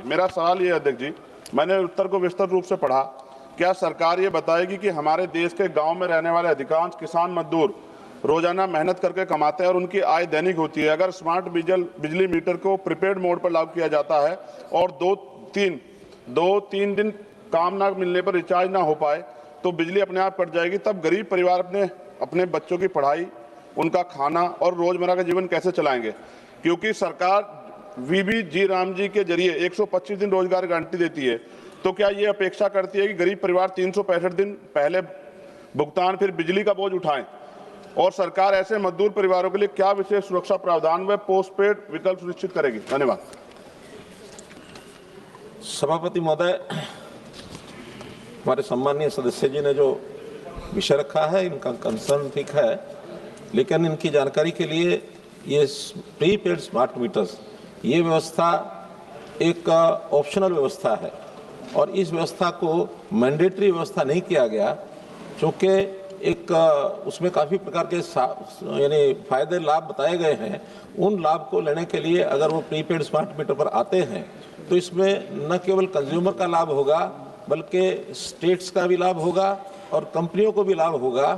मेरा सवाल ये है अध्यक्ष जी, मैंने उत्तर को विस्तृत रूप से पढ़ा। क्या सरकार ये बताएगी कि हमारे देश के गांव में रहने वाले अधिकांश किसान मजदूर रोजाना मेहनत करके कमाते हैं और उनकी आय दैनिक होती है। अगर स्मार्ट बिजली मीटर को प्रीपेड मोड पर लागू किया जाता है और दो तीन दिन काम ना मिलने पर रिचार्ज ना हो पाए तो बिजली अपने आप कट जाएगी। तब गरीब परिवार अपने बच्चों की पढ़ाई, उनका खाना और रोजमर्रा का जीवन कैसे चलाएंगे? क्योंकि सरकार वीबीजी राम जी के जरिए 125 दिन रोजगार गारंटी देती है, तो क्या ये अपेक्षा करती है कि गरीब परिवार 365 दिन पहले भुगतान फिर बिजली का बोझ उठाएं? और सरकार ऐसे मजदूर परिवारों के लिए क्या विशेष सुरक्षा प्रावधान व पोस्टपेड विकल्प सुनिश्चित करेगी? धन्यवाद। सभापति महोदय, हमारे सम्मानीय सदस्य जी ने जो विषय रखा है, इनका कंसर्न ठीक है, लेकिन इनकी जानकारी के लिए ये प्रीपेड स्मार्ट मीटर्स, ये व्यवस्था एक ऑप्शनल व्यवस्था है और इस व्यवस्था को मैंडेटरी व्यवस्था नहीं किया गया, क्योंकि एक उसमें काफ़ी प्रकार के यानी फायदे लाभ बताए गए हैं। उन लाभ को लेने के लिए अगर वो प्रीपेड स्मार्ट मीटर पर आते हैं तो इसमें न केवल कंज्यूमर का लाभ होगा बल्कि स्टेट्स का भी लाभ होगा और कंपनियों को भी लाभ होगा।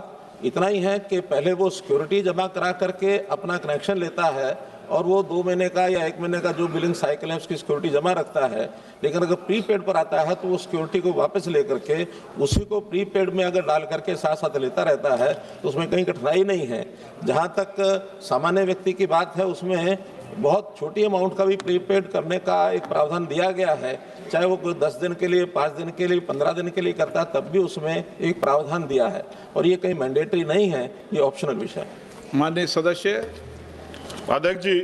इतना ही है कि पहले वो सिक्योरिटी जमा करा करके अपना कनेक्शन लेता है और वो 2 महीने का या 1 महीने का जो बिलिंग साइकिल है उसकी सिक्योरिटी जमा रखता है, लेकिन अगर प्रीपेड पर आता है तो वो सिक्योरिटी को वापस लेकर के उसी को प्रीपेड में अगर डाल करके साथ साथ लेता रहता है तो उसमें कहीं कठिनाई नहीं है। जहाँ तक सामान्य व्यक्ति की बात है, उसमें बहुत छोटी अमाउंट का भी प्रीपेड करने का एक प्रावधान दिया गया है, चाहे वो कोई 10 दिन के लिए, 5 दिन के लिए, 15 दिन के लिए करता है, तब भी उसमें एक प्रावधान दिया है और ये कहीं मैंडेटरी नहीं है, ये ऑप्शनल विषय है। माननीय सदस्य। अध्यक्ष जी,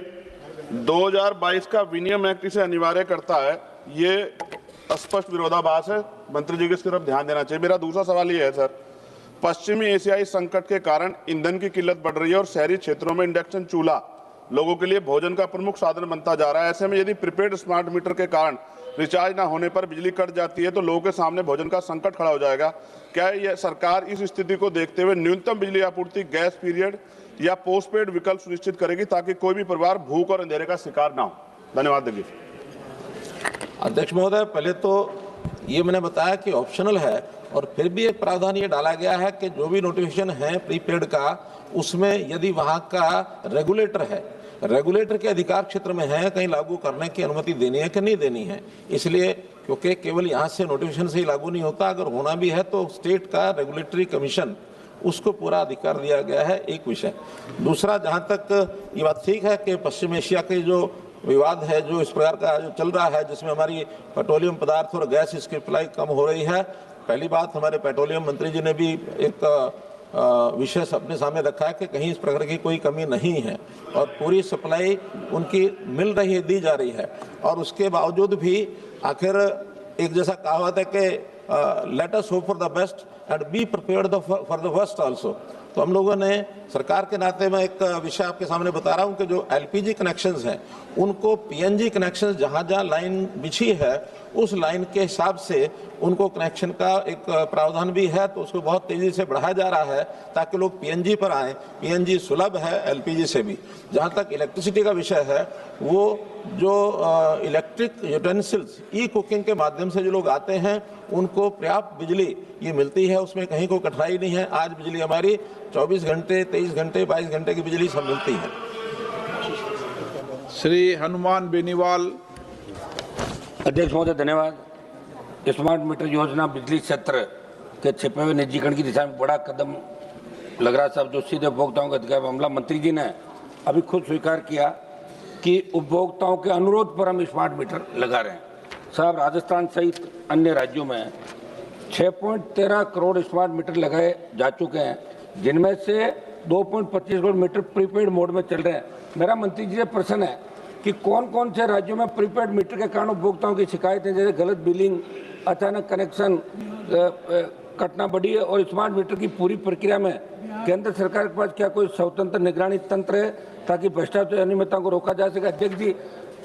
2022 का विनियम एक्ट इसे अनिवार्य करता है, ये स्पष्ट विरोधाभास है। मंत्री जी को इसकी तरफ ध्यान देना चाहिए। मेरा दूसरा सवाल ये है सर, पश्चिमी एशियाई संकट के कारण ईंधन की किल्लत बढ़ रही है और शहरी क्षेत्रों में इंडक्शन चूल्हा लोगों के लिए भोजन का प्रमुख साधन बनता जा रहा है। ऐसे में यदि प्रीपेड स्मार्ट मीटर के कारण रिचार्ज ना होने पर बिजली कट जाती है तो लोगों के सामने भोजन का संकट खड़ा हो जाएगा। क्या यह सरकार इस स्थिति को देखते हुए न्यूनतम बिजली आपूर्ति गैस पीरियड या पोस्टपेड विकल्प सुनिश्चित करेगी ताकि कोई भी परिवार भूख और अंधेरे का शिकार ना हो? धन्यवाद। अध्यक्ष महोदय, पहले तो ये मैंने बताया कि ऑप्शनल है और फिर भी एक प्रावधान ये डाला गया है कि जो भी नोटिफिकेशन है प्रीपेड का, उसमें यदि वहाँ का रेगुलेटर है, रेगुलेटर के अधिकार क्षेत्र में है, कहीं लागू करने की अनुमति देनी है कि नहीं देनी है। इसलिए क्योंकि केवल यहाँ से नोटिफिकेशन से ही लागू नहीं होता, अगर होना भी है तो स्टेट का रेगुलेटरी कमीशन, उसको पूरा अधिकार दिया गया है। एक विषय। दूसरा, जहाँ तक ये बात ठीक है कि पश्चिम एशिया के जो विवाद है, जो इस प्रकार का जो चल रहा है, जिसमें हमारी पेट्रोलियम पदार्थ और गैस इसकी सप्लाई कम हो रही है, पहली बात हमारे पेट्रोलियम मंत्री जी ने भी एक विषय अपने सामने रखा है कि कहीं इस प्रकार की कोई कमी नहीं है और पूरी सप्लाई उनकी मिल रही है, दी जा रही है। और उसके बावजूद भी आखिर एक जैसा कहावत है कि let us hope for the best and be prepared for the worst also. तो हम लोगों ने सरकार के नाते मैं एक विषय आपके सामने बता रहा हूँ कि जो एलपीजी कनेक्शंस हैं उनको पीएनजी कनेक्शंस जहाँ जहाँ लाइन बिछी है उस लाइन के हिसाब से उनको कनेक्शन का एक प्रावधान भी है, तो उसको बहुत तेजी से बढ़ाया जा रहा है ताकि लोग पीएनजी पर आएँ। पीएनजी सुलभ है एलपीजी से भी। जहाँ तक इलेक्ट्रिसिटी का विषय है, वो जो इलेक्ट्रिक यूटेंसिल्स ई कुकिंग के माध्यम से जो लोग आते हैं उनको पर्याप्त बिजली ये मिलती है, उसमें कहीं कोई कठिनाई नहीं है। आज बिजली हमारी 24 घंटे, 23 घंटे, 22 घंटे की बिजली सब मिलती है। श्री हनुमान बेनीवाल। अध्यक्ष महोदय धन्यवाद। स्मार्ट मीटर योजना बिजली क्षेत्र के छिपे हुए निजीकरण की दिशा में बड़ा कदम लग रहा है साहब, जो सीधे उपभोक्ताओं का अधिकार मामला। मंत्री जी ने अभी खुद स्वीकार किया कि उपभोक्ताओं के अनुरोध पर हम स्मार्ट मीटर लगा रहे हैं। साहब, राजस्थान सहित अन्य राज्यों में 6.13 करोड़ स्मार्ट मीटर लगाए जा चुके हैं, जिनमें से 2.25 करोड़ मीटर प्रीपेड मोड में चल रहे हैं। मेरा मंत्री जी से प्रश्न है कि कौन कौन से राज्यों में प्रीपेड मीटर के कारण उपभोक्ताओं की शिकायतें जैसे गलत बिलिंग, अचानक कनेक्शन कटना बढ़ी है, और स्मार्ट मीटर की पूरी प्रक्रिया में केंद्र सरकार के पास क्या कोई स्वतंत्र निगरानी तंत्र है ताकि भ्रष्टाचार अनियमितता को रोका जा सके? अध्यक्ष जी,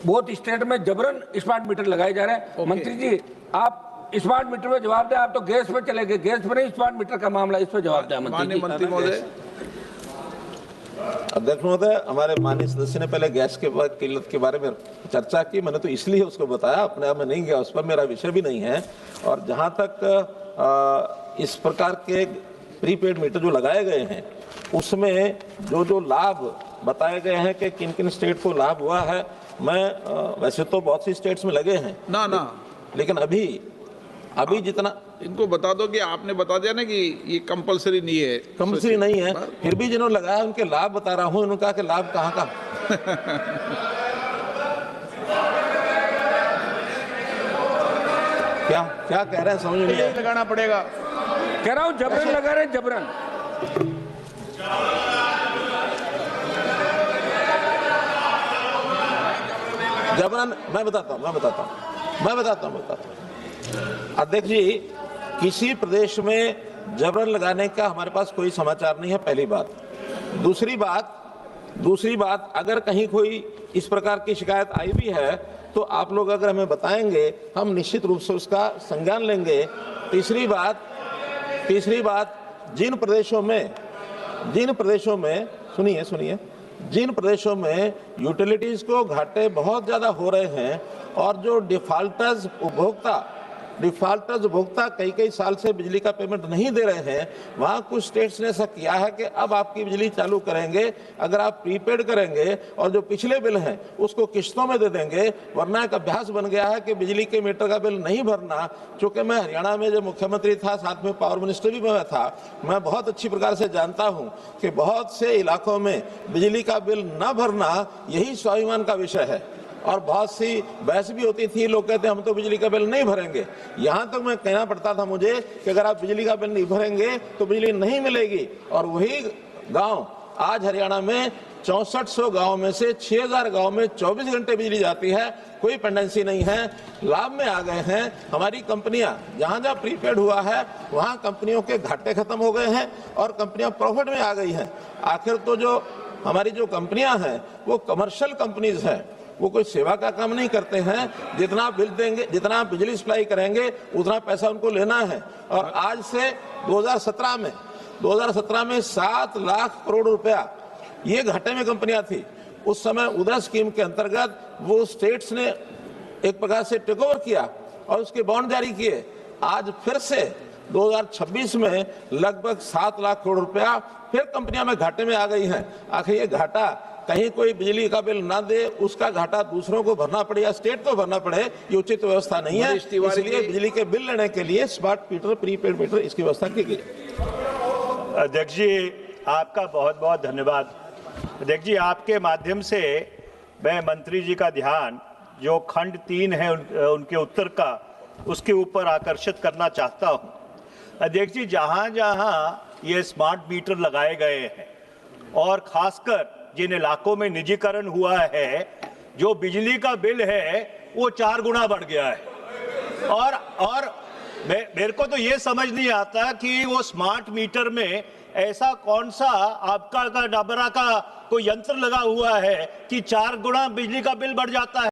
बहुत स्टेट में जबरन स्मार्ट मीटर लगाए जा रहे हैं। मंत्री जी, आप स्मार्ट मीटर पे जवाब दें। आप तो गैस पे चले गए, गैस पे नहीं, स्मार्ट मीटर का मामला, इस पे जवाब दें। मंत्री महोदय। अध्यक्ष महोदय, हमारे माननीय सदस्य ने पहले गैस के किल्लत के बारे में चर्चा की, मैंने तो इसलिए उसको बताया, अपने आप में नहीं गया उस पर, मेरा विषय भी नहीं है। और जहां तक इस प्रकार के प्रीपेड मीटर जो लगाए गए हैं उसमें जो लाभ बताए गए हैं कि किन किन स्टेट को लाभ हुआ है, मैं वैसे तो बहुत सी स्टेट्स में लगे हैं ना लेकिन अभी जितना इनको बता दो कि आपने बता दिया ना कि ये कंपलसरी नहीं है, कंपल्सरी नहीं है, फिर भी जिन्होंने लगाया उनके लाभ बता रहा हूं। उन्होंने कहा कि लाभ कहाँ का क्या कह रहे हैं समझ नहीं आया। लगाना पड़ेगा। कह रहा हूं जबरन लगा रहे हैं, जबरन। जबरन मैं बताता हूं। अध्यक्ष जी, किसी प्रदेश में जबरन लगाने का हमारे पास कोई समाचार नहीं है, पहली बात। दूसरी बात, अगर कहीं कोई इस प्रकार की शिकायत आई भी है तो आप लोग अगर हमें बताएंगे, हम निश्चित रूप से उसका संज्ञान लेंगे। तीसरी बात, जिन प्रदेशों में यूटिलिटीज को घाटे बहुत ज्यादा हो रहे हैं और जो डिफॉल्टर्स उपभोक्ता कई साल से बिजली का पेमेंट नहीं दे रहे हैं, वहां कुछ स्टेट्स ने ऐसा किया है कि अब आपकी बिजली चालू करेंगे अगर आप प्रीपेड करेंगे और जो पिछले बिल हैं उसको किस्तों में दे देंगे, वरना एक अभ्यास बन गया है कि बिजली के मीटर का बिल नहीं भरना। चूंकि मैं हरियाणा में जब मुख्यमंत्री था, साथ में पावर मिनिस्टर भी मैं था, मैं बहुत अच्छी प्रकार से जानता हूं कि बहुत से इलाकों में बिजली का बिल न भरना यही स्वाभिमान का विषय है और बहुत सी बहस भी होती थी। लोग कहते हम तो बिजली का बिल नहीं भरेंगे। यहां तक मैं कहना पड़ता था मुझे कि अगर आप बिजली का बिल नहीं भरेंगे तो बिजली नहीं मिलेगी। और वही गांव आज हरियाणा में 6400 गांव में से 6000 गांव में 24 घंटे बिजली जाती है, कोई पेंडेंसी नहीं है, लाभ में आ गए हैं। हमारी कंपनियां जहां प्रीपेड हुआ है वहां कंपनियों के घाटे खत्म हो गए हैं और कंपनियां प्रॉफिट में आ गई हैं। आखिर तो हमारी जो कंपनियां हैं वो कमर्शियल कंपनीज हैं, वो कोई सेवा का काम नहीं करते हैं। जितना बिल देंगे, जितना बिजली सप्लाई करेंगे उतना पैसा उनको लेना है। और आज से 2017 में 7 लाख करोड़ रुपया ये घाटे में कंपनियां थी। उस समय उदय स्कीम के अंतर्गत वो स्टेट्स ने एक प्रकार से टेक ओवर किया और उसके बॉन्ड जारी किए। आज फिर से 2026 में लगभग 7 लाख करोड़ रुपया फिर कंपनियां में घाटे में आ गई हैं। आखिर ये घाटा कहीं कोई बिजली का बिल ना दे, उसका घाटा दूसरों को भरना पड़े या स्टेट को भरना पड़े, ये उचित व्यवस्था नहीं है। इसलिए बिजली के बिल लेने के लिए स्मार्ट मीटर, प्रीपेड मीटर, इसकी व्यवस्था की गई। अध्यक्ष जी, आपका बहुत बहुत धन्यवाद। अध्यक्ष जी, आपके माध्यम से मैं मंत्री जी का ध्यान जो खंड 3 है उनके उत्तर का, उसके ऊपर आकर्षित करना चाहता हूं। अध्यक्ष जी, जहां जहां ये स्मार्ट मीटर लगाए गए हैं और खासकर जिन इलाकों में निजीकरण हुआ है, जो बिजली का बिल है वो 4 गुना बढ़ गया है। और मेरे को तो ये समझ नहीं आता कि वो स्मार्ट मीटर में ऐसा कौन सा आपका डाबरा का कोई यंत्र लगा हुआ है कि 4 गुना बिजली का बिल बढ़ जाता है।